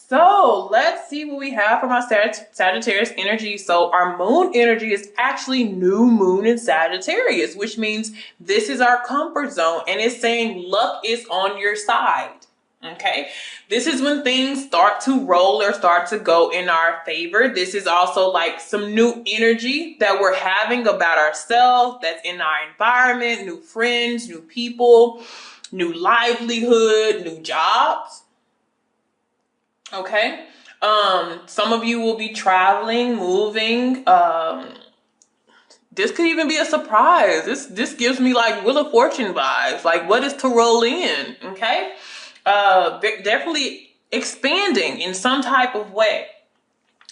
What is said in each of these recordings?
So let's see what we have from our Sagittarius energy. So our moon energy is actually new moon in Sagittarius, which means this is our comfort zone, and it's saying luck is on your side. Okay, this is when things start to roll or start to go in our favor. This is also like some new energy that we're having about ourselves, that's in our environment, new friends, new people, new livelihood, new jobs. Okay. Some of you will be traveling, moving. This could even be a surprise. This gives me like Wheel of Fortune vibes. Like, what is to roll in? Okay. Definitely expanding in some type of way.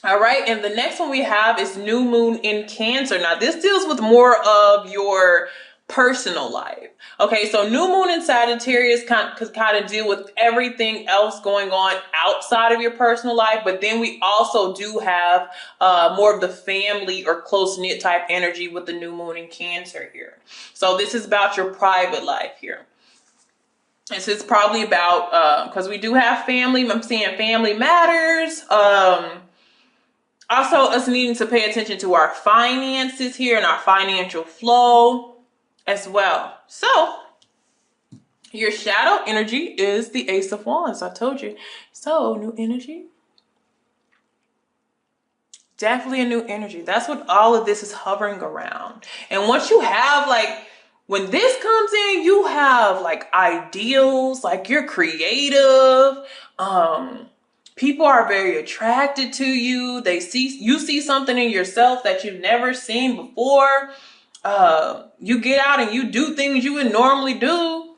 All right. And the next one we have is new moon in Cancer. Now, this deals with more of your personal life. Okay, so new moon in Sagittarius could kind of deal with everything else going on outside of your personal life, but then we also do have more of the family or close-knit type energy with the new moon in Cancer here. So this is about your private life here. This is probably about, because we do have family, I'm seeing family matters. Also us needing to pay attention to our finances here and our financial flow as well. So your shadow energy is the Ace of Wands. I told you. So new energy. Definitely a new energy. That's what all of this is hovering around. And once you have like, when this comes in, you have like ideals, like you're creative. People are very attracted to you. You see something in yourself that you've never seen before. You get out and you do things you would normally do.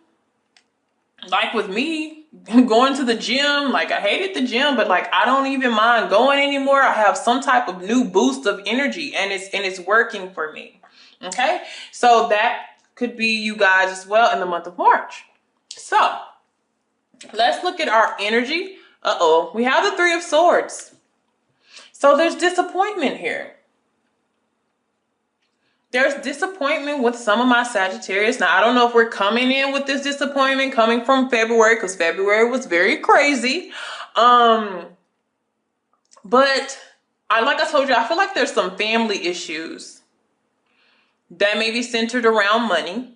Like with me, going to the gym, like I hated the gym, but like I don't even mind going anymore. I have some type of new boost of energy and it's working for me. Okay, so that could be you guys as well in the month of March. So let's look at our energy. We have the Three of Swords. So there's disappointment here. There's disappointment with some of my Sagittarius. Now, I don't know if we're coming in with this disappointment coming from February, because February was very crazy. But like I told you, I feel like there's some family issues that may be centered around money.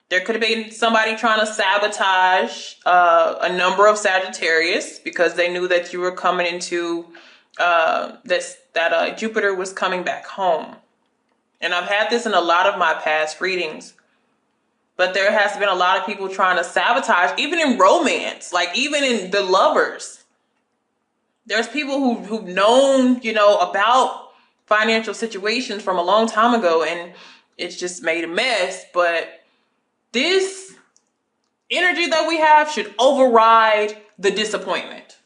There could have been somebody trying to sabotage a number of Sagittarius because they knew that you were coming into that Jupiter was coming back home. And I've had this in a lot of my past readings. But there has been a lot of people trying to sabotage, even in romance, like even in the lovers. There's people who've known, about financial situations from a long time ago, and it's just made a mess. But this energy that we have should override the disappointment.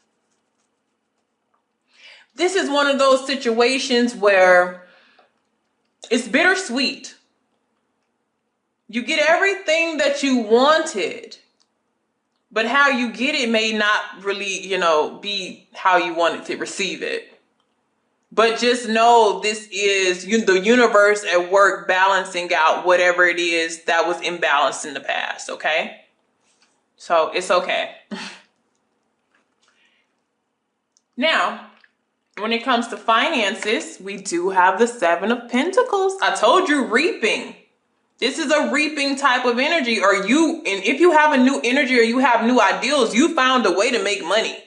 This is one of those situations where it's bittersweet. You get everything that you wanted, but how you get it may not really, be how you wanted to receive it. But just know this is the universe at work balancing out whatever it is that was imbalanced in the past, okay? So it's okay. Now, when it comes to finances, we do have the Seven of Pentacles. I told you, reaping. This is a reaping type of energy. And if you have a new energy or you have new ideals, you found a way to make money.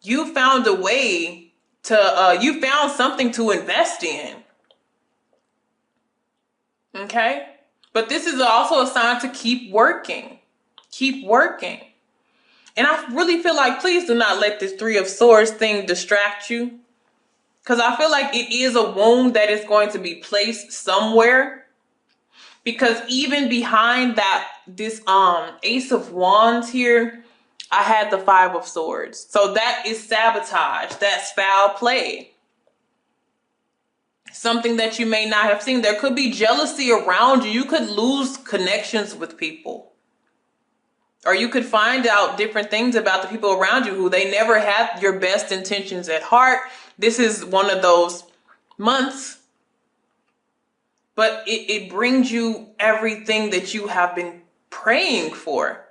You found a way to, you found something to invest in. Okay? But this is also a sign to keep working. Keep working. And I really feel like, please do not let this Three of Swords thing distract you. Because I feel like it is a wound that is going to be placed somewhere. Because even behind this Ace of Wands here, I had the Five of Swords. So that is sabotage. That's foul play. Something that you may not have seen. There could be jealousy around you. You could lose connections with people. Or you could find out different things about the people around you who they never had your best intentions at heart. This is one of those months. But it brings you everything that you have been praying for.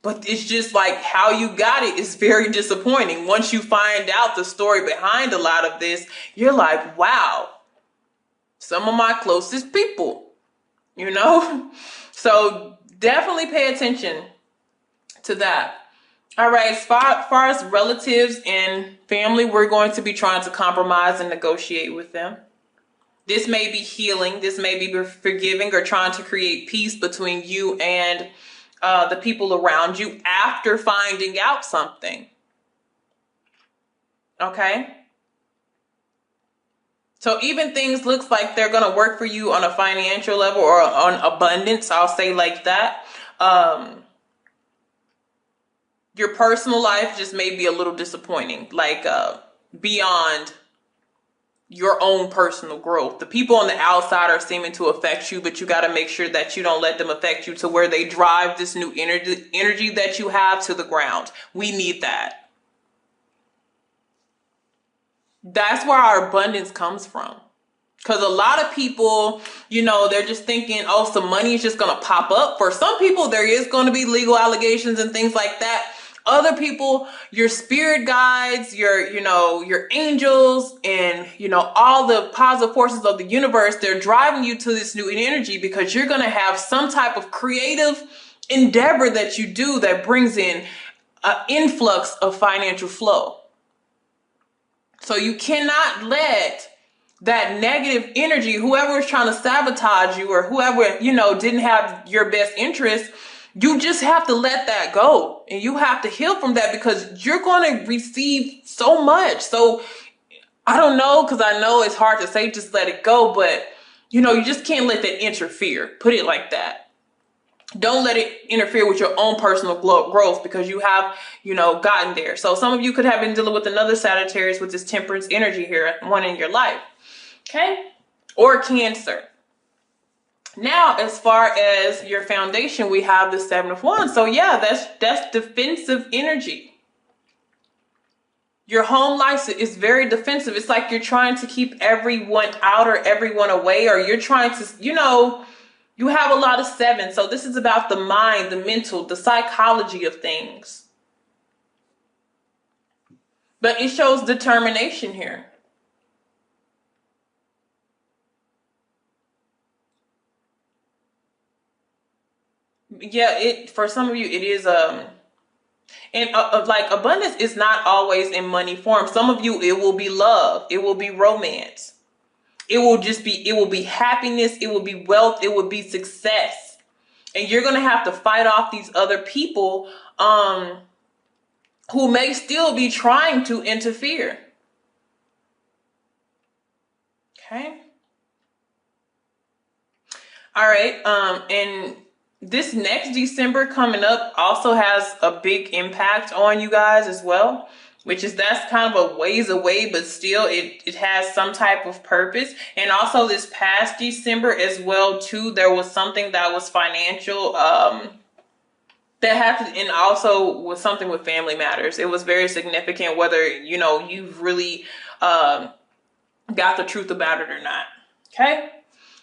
But it's just like how you got it is very disappointing. Once you find out the story behind a lot of this, you're like, wow, some of my closest people, you know? So definitely pay attention to that. All right, as far as relatives and family, we're going to be trying to compromise and negotiate with them. This may be healing. This may be forgiving or trying to create peace between you and the people around you after finding out something. Okay? So even things looks like they're going to work for you on a financial level or on abundance, I'll say like that. Your personal life just may be a little disappointing, like beyond your own personal growth. The people on the outside are seeming to affect you, but you got to make sure that you don't let them affect you to where they drive this new energy that you have to the ground. We need that. That's where our abundance comes from. Because a lot of people, you know, they're just thinking, oh, some money is just going to pop up. For some people, there is going to be legal allegations and things like that. Other people, your spirit guides, your angels, and, all the positive forces of the universe, they're driving you to this new energy because you're going to have some type of creative endeavor that you do that brings in an influx of financial flow. So you cannot let that negative energy, whoever is trying to sabotage you or whoever, didn't have your best interest, you just have to let that go and you have to heal from that because you're going to receive so much. So I don't know, because I know it's hard to say just let it go, but you just can't let that interfere. Put it like that. Don't let it interfere with your own personal growth because you have, gotten there. So some of you could have been dealing with another Sagittarius with this temperance energy here, one in your life. Okay? Or Cancer. Now, as far as your foundation, we have the Seven of Wands. So yeah, that's defensive energy. Your home life is very defensive. It's like you're trying to keep everyone out or everyone away, or you're trying to, you have a lot of seven. So this is about the mind, the mental, the psychology of things. But it shows determination here. Yeah, for some of you, it is, and like abundance is not always in money form. Some of you, it will be love. It will be romance. It will be happiness. It will be wealth. It will be success. And you're going to have to fight off these other people, who may still be trying to interfere. Okay. All right. And this next December coming up also has a big impact on you guys as well, that's kind of a ways away, but still it has some type of purpose. And also this past December as well too, there was something that was financial, that happened, and also was something with family matters. It was very significant, whether, you've really, got the truth about it or not. Okay.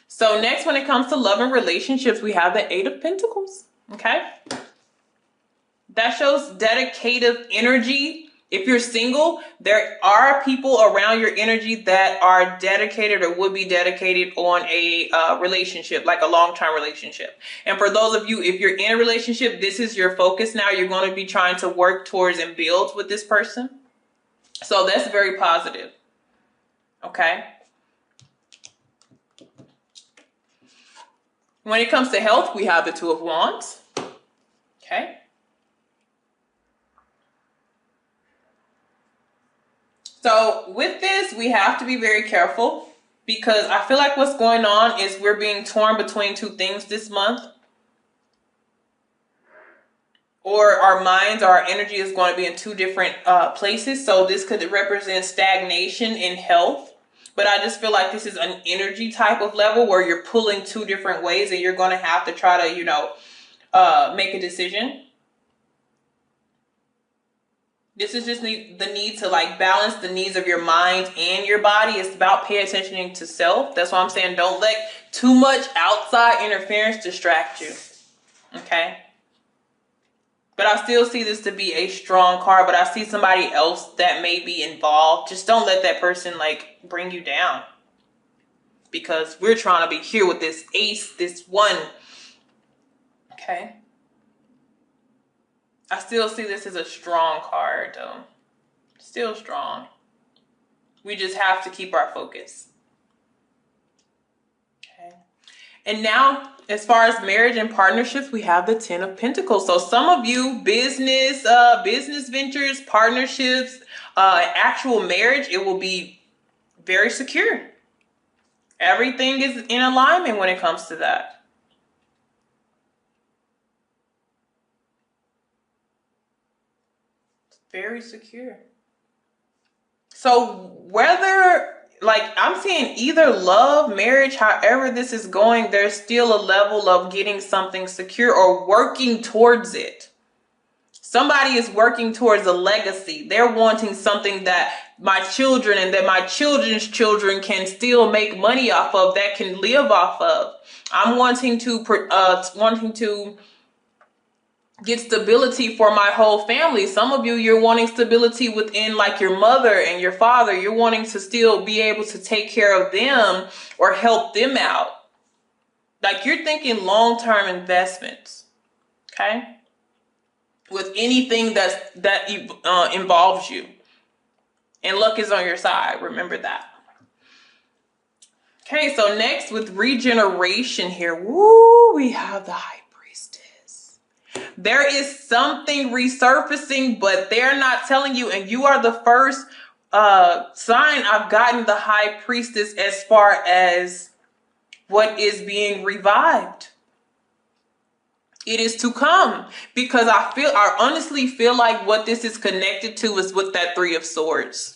So next, when it comes to love and relationships, we have the Eight of Pentacles. Okay. That shows dedicative energy. If you're single, there are people around your energy that are dedicated or would be dedicated on a relationship, like a long-term relationship. And for those of you, if you're in a relationship, this is your focus now. You're going to be trying to work towards and build with this person. So that's very positive. Okay. When it comes to health, we have the Two of Wands. Okay. So with this, we have to be very careful because I feel like what's going on is we're being torn between two things this month. Or our minds, our energy is going to be in two different places. So this could represent stagnation in health. But I just feel like this is an energy type of level where you're pulling two different ways and you're going to have to try to, make a decision. This is just the need to balance the needs of your mind and your body. It's about paying attention to self. That's why I'm saying don't let too much outside interference distract you. Okay. But I still see this to be a strong card, but I see somebody else that may be involved. Just don't let that person like bring you down. Because we're trying to be here with this ace, this one. Okay. I still see this as a strong card though. Still strong. We just have to keep our focus. Okay. And now, as far as marriage and partnerships, we have the 10 of Pentacles. So some of you, business ventures, partnerships, actual marriage, it will be very secure. Everything is in alignment when it comes to that. It's very secure. So whether, like, I'm seeing either love, marriage, however this is going, there's still a level of getting something secure or working towards it. Somebody is working towards a legacy. They're wanting something that my children and that my children's children can still make money off of, that can live off of. I'm wanting to get stability for my whole family. Some of you, you're wanting stability within like your mother and your father. You're wanting to still be able to take care of them or help them out. Like you're thinking long-term investments. Okay. With anything that involves you. And luck is on your side. Remember that. Okay, so next with regeneration here. Woo, we have the High Priestess. There is something resurfacing, but they're not telling you. And you are the first sign I've gotten the High Priestess as far as what is being revived. It is to come, because I honestly feel like what this is connected to is with that Three of Swords.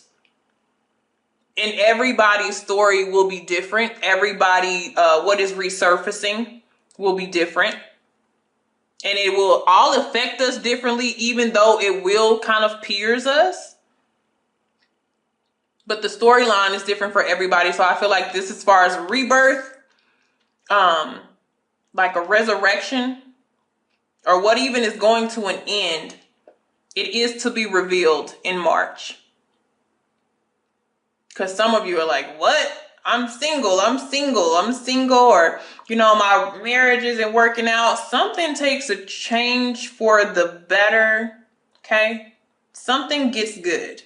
And everybody's story will be different. Everybody, what is resurfacing will be different. And it will all affect us differently, even though it will kind of pierce us. But the storyline is different for everybody. So I feel like this, as far as rebirth, like a resurrection, or what even is going to an end, it is to be revealed in March. Because some of you are like, what? I'm single, or, you know, my marriage isn't working out. Something takes a change for the better, okay? Something gets good.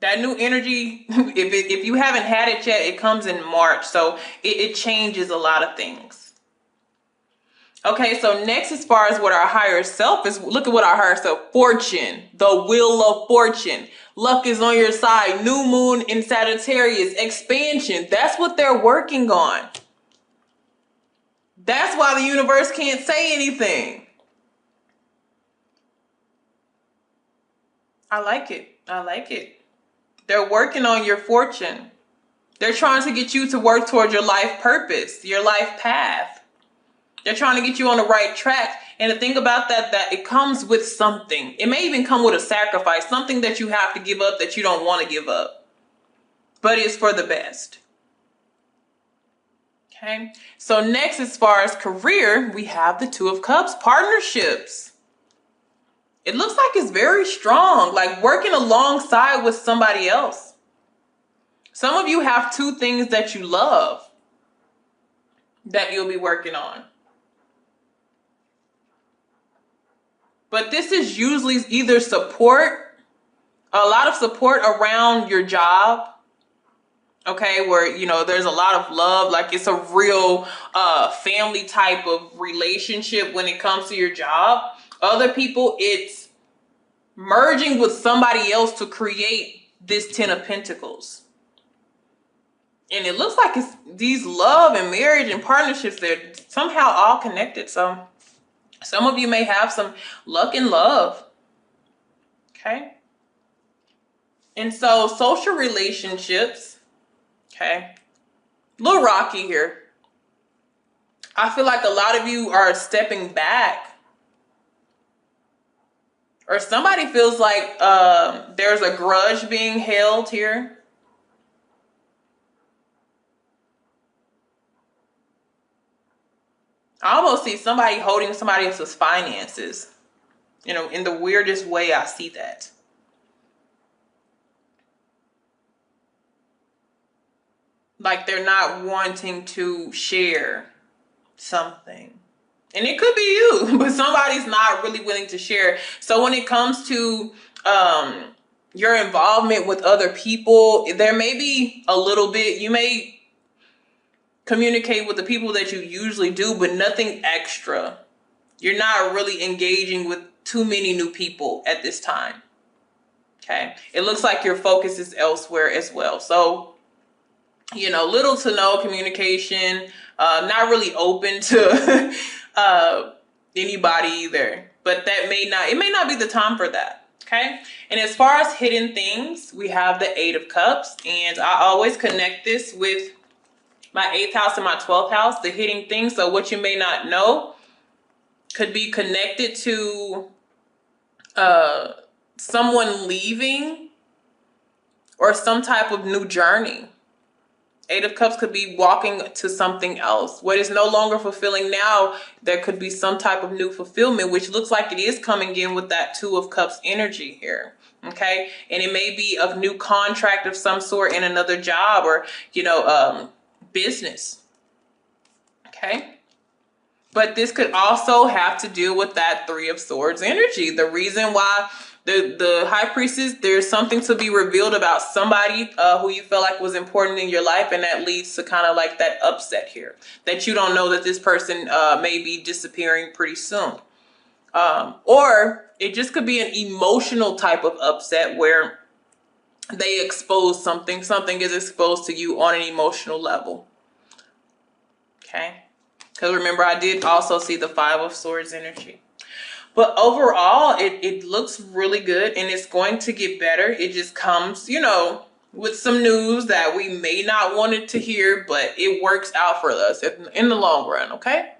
That new energy, if you haven't had it yet, it comes in March. So it changes a lot of things. Okay, so next, as far as what our higher self is, look at what our higher self, fortune, the wheel of fortune. Luck is on your side. New moon in Sagittarius, expansion. That's what they're working on. That's why the universe can't say anything. I like it. I like it. They're working on your fortune. They're trying to get you to work towards your life purpose, your life path. They're trying to get you on the right track. And the thing about that it comes with something. It may even come with a sacrifice, something that you have to give up that you don't want to give up. But it's for the best. Okay. So next, as far as career, we have the Two of Cups, partnerships. It looks like it's very strong, like working alongside with somebody else. Some of you have two things that you love that you'll be working on. But this is usually either support, a lot of support around your job. Okay, where, you know, there's a lot of love, like it's a real family type of relationship when it comes to your job. Other people, it's merging with somebody else to create this Ten of Pentacles. And it looks like it's these love and marriage and partnerships, they're somehow all connected. So some of you may have some luck in love. Okay. And so social relationships, okay, a little rocky here. I feel like a lot of you are stepping back. Or somebody feels like there's a grudge being held here. I almost see somebody holding somebody else's finances. You know, in the weirdest way I see that. Like they're not wanting to share something. And it could be you, but somebody's not really willing to share. So when it comes to your involvement with other people, there may be a little bit, you may communicate with the people that you usually do, but nothing extra. You're not really engaging with too many new people at this time. Okay. It looks like your focus is elsewhere as well. So, you know, little to no communication, not really open to anybody either. But it may not be the time for that. Okay. And as far as hidden things, we have the 8 of Cups. And I always connect this with my 8th house and my 12th house, the hidden things. So what you may not know could be connected to someone leaving or some type of new journey. 8 of Cups could be walking to something else. What is no longer fulfilling now, there could be some type of new fulfillment, which looks like it is coming in with that 2 of Cups energy here. Okay. And it may be a new contract of some sort in another job or, you know, business. Okay. But this could also have to do with that 3 of Swords energy. The reason why the High Priestess, there's something to be revealed about somebody who you felt like was important in your life, and that leads to kind of like that upset here. That you don't know that this person may be disappearing pretty soon. Or it just could be an emotional type of upset where they expose something. Something is exposed to you on an emotional level. Okay. Because remember, I did also see the 5 of Swords energy. But overall, it looks really good, and it's going to get better. It just comes, you know, with some news that we may not want it to hear, but it works out for us in the long run, okay?